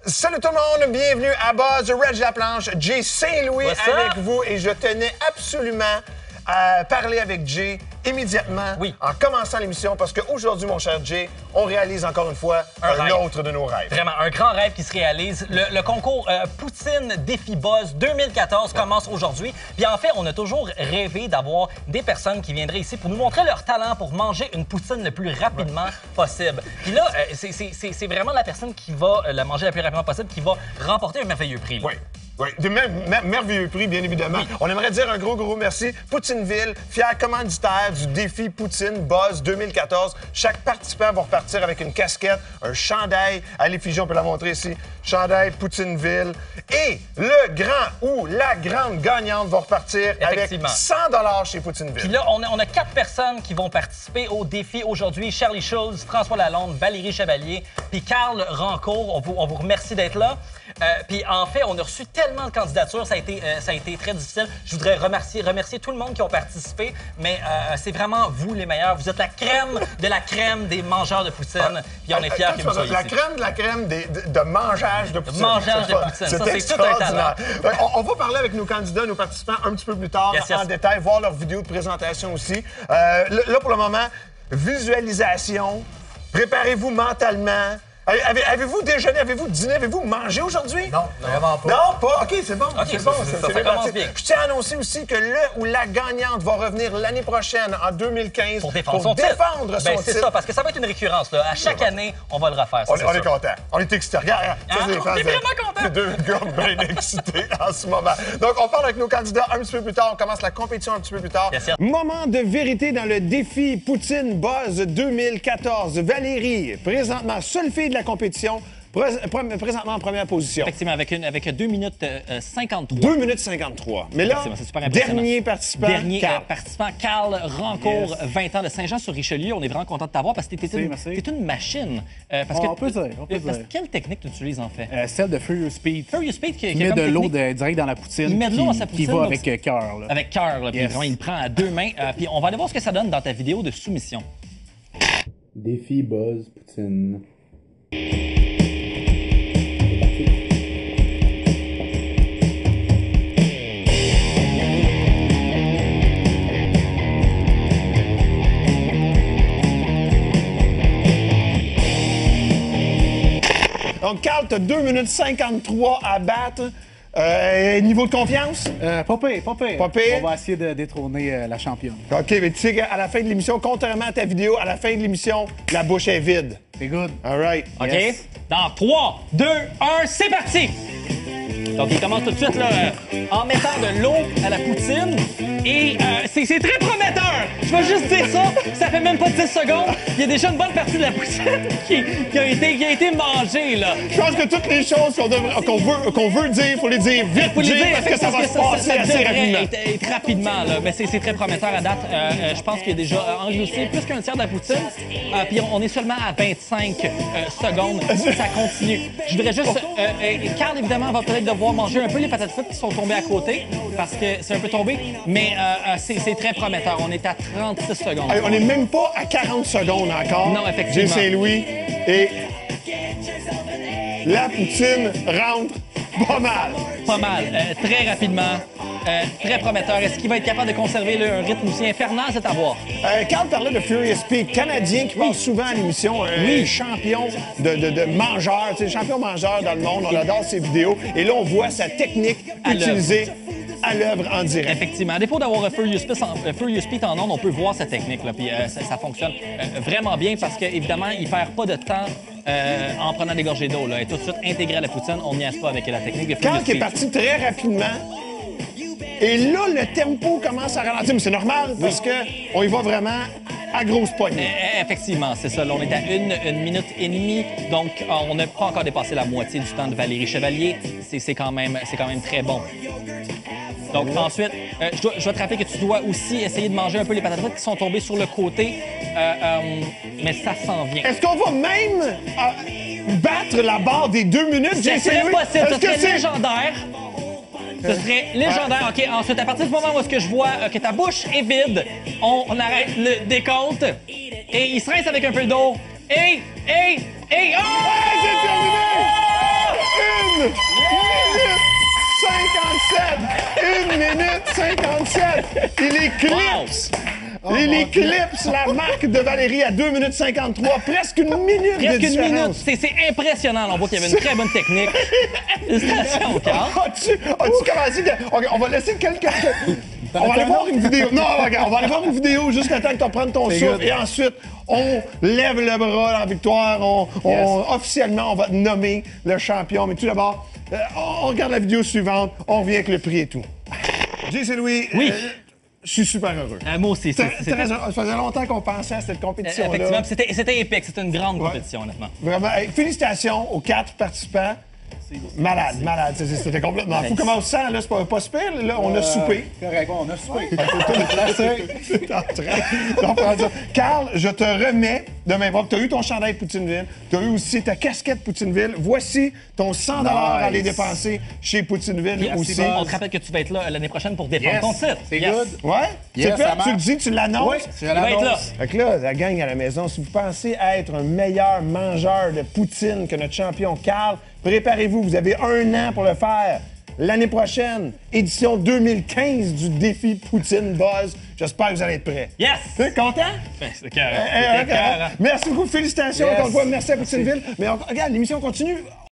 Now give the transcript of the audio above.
Salut tout le monde, bienvenue à Buzz, Reg Laplanche, Jay Saint-Louis avec vous et je tenais absolument à parler avec Jay immédiatement en commençant l'émission parce qu'aujourd'hui, mon cher Jay, on réalise encore une fois un autre de nos rêves. Vraiment, un grand rêve qui se réalise. Le concours Poutine Défi Buzz 2014 commence aujourd'hui. Puis en fait, on a toujours rêvé d'avoir des personnes qui viendraient ici pour nous montrer leur talent pour manger une poutine le plus rapidement possible. Puis là, c'est vraiment la personne qui va la manger le plus rapidement possible qui va remporter un merveilleux prix. Là. Oui, de merveilleux prix, bien évidemment. Oui. On aimerait dire un gros merci. Poutineville, fier commanditaire du défi Poutine Buzz 2014. Chaque participant va repartir avec une casquette, un chandail. À l'effigie, on peut la montrer ici. Chandail Poutineville. Et le grand ou la grande gagnante va repartir avec 100 $ chez Poutineville. Puis là, on a 4 personnes qui vont participer au défi aujourd'hui. Charlie Schulz, François Lalonde, Valérie Chevalier, puis Carl Rancourt. On vous remercie d'être là. Puis en fait, on a reçu tellement de candidatures, ça a été très difficile. Je voudrais remercier tout le monde qui ont participé, mais c'est vraiment vous les meilleurs. Vous êtes la crème de la crème des mangeurs de poutine. Puis on est fiers que vous soyez ici. La crème de mangeage de poutine. Mangeage de poutine, ça c'est tout un talent. On va parler avec nos candidats, nos participants un petit peu plus tard en détail, voir leurs vidéos de présentation aussi. Là, pour le moment, visualisation, préparez-vous mentalement. Avez-vous déjeuné, avez-vous dîné, avez-vous mangé aujourd'hui? Non, vraiment pas. Non, pas? OK, c'est bon. OK, c'est bon, ça commence bien. Je tiens à annoncer aussi que le ou la gagnante va revenir l'année prochaine, en 2015, pour défendre son titre. C'est ça, parce que ça va être une récurrence. Là. À chaque année, on va le refaire. On est content. On est excités. Regarde, on est vraiment content. Deux gars bien excités en ce moment. Donc, on parle avec nos candidats un petit peu plus tard. On commence la compétition un petit peu plus tard. Moment de vérité dans le défi Poutine Buzz 2014. Valérie, présentement seule fille de la compétition, présentement en première position. Effectivement, avec 2 minutes 53. 2 minutes 53. Mais là, dernier participant, participant, Carl Rancourt, 20 ans de Saint-Jean-sur-Richelieu. On est vraiment content de t'avoir parce que t'es une machine. On peut dire. Quelle technique tu utilises en fait? Celle de Furious Speed. Furious Speed qui met de l'eau direct dans la poutine. Il met de l'eau dans sa poutine. Qui va avec cœur. Avec cœur, puis vraiment, il le prend à 2 mains. Puis on va aller voir ce que ça donne dans ta vidéo de soumission. Défi Buzz Poutine. Donc, Carl, tu as 2 minutes 53 à battre. Niveau de confiance? Pas pire. Pas pire? On va essayer de détrôner la championne. OK, mais tu sais qu'à la fin de l'émission, contrairement à ta vidéo, à la fin de l'émission, la bouche est vide. C'est good. All right. OK? Yes. Dans 3, 2, 1, c'est parti! Donc, il commence tout de suite là, en mettant de l'eau à la poutine. Et c'est très prometteur. Je vais juste dire ça fait même pas 10 secondes. Il y a déjà une bonne partie de la poutine qui a été mangée. Là. Je pense que toutes les choses qu'on veut dire, il faut les dire vite, parce que ça va se passer assez rapidement. Rapidement, là. Mais c'est très prometteur à date. Je pense qu'il y a déjà englobé plus qu'un tiers de la poutine. Puis on est seulement à 25 secondes. Ça continue. Je voudrais juste... Carl, évidemment, va peut-être devoir manger un peu les patates frites qui sont tombées à côté, parce que c'est un peu tombé, mais c'est très prometteur. On est à 36 secondes. On n'est même pas à 40 secondes encore. Non, effectivement. Jay Saint-Louis et la poutine rentre pas mal. Pas mal. Très rapidement. Très prometteur. Est-ce qu'il va être capable de conserver un rythme aussi infernal? C'est à voir. Carl parlait de Furious Speed, Canadien qui passe souvent à l'émission, champion de mangeur, champion mangeur dans le monde. On adore ses vidéos. Et là, on voit sa technique utilisée à l'œuvre en direct. Effectivement. À défaut d'avoir Furious Speed en ondes, on peut voir sa technique. Là, puis ça fonctionne vraiment bien parce qu'évidemment, il ne perd pas de temps en prenant des gorgées d'eau. Et tout de suite intégré à la poutine, on n'y pas avec la technique de Furious Speed. Carl qui est parti très rapidement. Et là, le tempo commence à ralentir. Mais c'est normal parce qu'on y va vraiment à grosse poignée. Effectivement, c'est ça. Là, on est à 1 minute et demie. Donc, on n'a pas encore dépassé la moitié du temps de Valérie Chevalier. C'est quand même très bon. Donc, ensuite, je dois te rappeler que tu dois aussi essayer de manger un peu les patates frites qui sont tombées sur le côté. Mais ça s'en vient. Est-ce qu'on va même battre la barre des 2 minutes? C'est possible. Ce serait légendaire. Ce serait légendaire. OK, ensuite, à partir du moment où est-ce que je vois que ta bouche est vide, on arrête le décompte. Et il se rince avec un peu d'eau. Oh! C'est terminé! 57. Il éclipse. Il éclipse la marque de Valérie à 2 minutes 53. Presque une minute de Presque une différence. minute. C'est impressionnant. Là. On voit qu'il y avait une très bonne technique. Félicitations, Carl. As-tu commencé? OK, on va laisser quelques... On va aller voir une vidéo. Non, regarde, on va aller voir une vidéo juste le temps que tu reprennes ton souffle. Et ensuite, on lève le bras en victoire. Officiellement, on va te nommer le champion. Mais tout d'abord, on regarde la vidéo suivante. On revient avec le prix et tout. J.C. Louis, Oui. je suis super heureux. Moi aussi. Ça faisait longtemps qu'on pensait à cette compétition-là. Effectivement, puis c'était épique. C'était une grande compétition, honnêtement. Vraiment, hey, félicitations aux 4 participants. Malade. C'était complètement fou. Comment on se sent, là? C'est pas super, là? On a soupé. Correct, bon, on a soupé. C'est en train d'en prendre ça. Carl, je te remets de main propre. Tu as eu ton chandail de Poutineville. Tu as eu aussi ta casquette Poutineville. Voici ton 100 à aller dépenser chez Poutineville aussi. On te rappelle que tu vas être là l'année prochaine pour défendre ton titre. C'est Yes. good. Ouais? Yes, C'est fait? ça marche. Tu le dis, tu l'annonces? Oui, Il va être là. Fait que là, la gang à la maison, si vous pensez être un meilleur mangeur de poutine que notre champion Carl, préparez-vous, vous avez 1 an pour le faire. L'année prochaine, édition 2015 du défi Poutine Buzz. J'espère que vous allez être prêts. Yes! T'es content? C'est carré. Merci beaucoup, félicitations encore une fois. Merci à Poutineville. Mais regarde, l'émission continue.